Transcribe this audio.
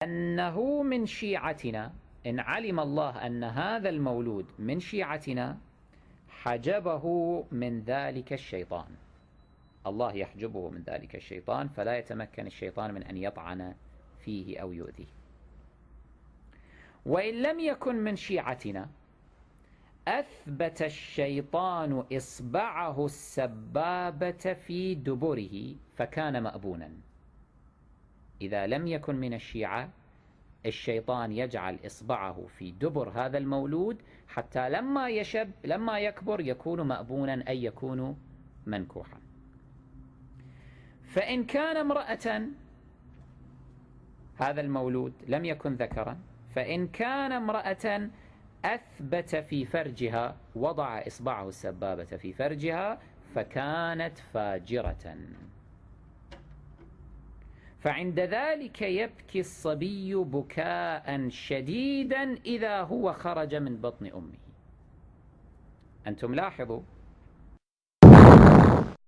أنه من شيعتنا، إن علم الله أن هذا المولود من شيعتنا حجبه من ذلك الشيطان، الله يحجبه من ذلك الشيطان، فلا يتمكن الشيطان من أن يطعن فيه أو يؤذيه. وإن لم يكن من شيعتنا أثبت الشيطان إصبعه السبابة في دبره فكان مأبونا. إذا لم يكن من الشيعة، الشيطان يجعل إصبعه في دبر هذا المولود حتى لما يكبر يكون مأبونا، أي يكون منكوحا. فإن كان امرأة، هذا المولود لم يكن ذكرا، فإن كان امرأة أثبت في فرجها، وضع إصبعه السبابة في فرجها، فكانت فاجرة، فعند ذلك يبكي الصبي بكاء شديدا إذا هو خرج من بطن أمه. أنتم لاحظوا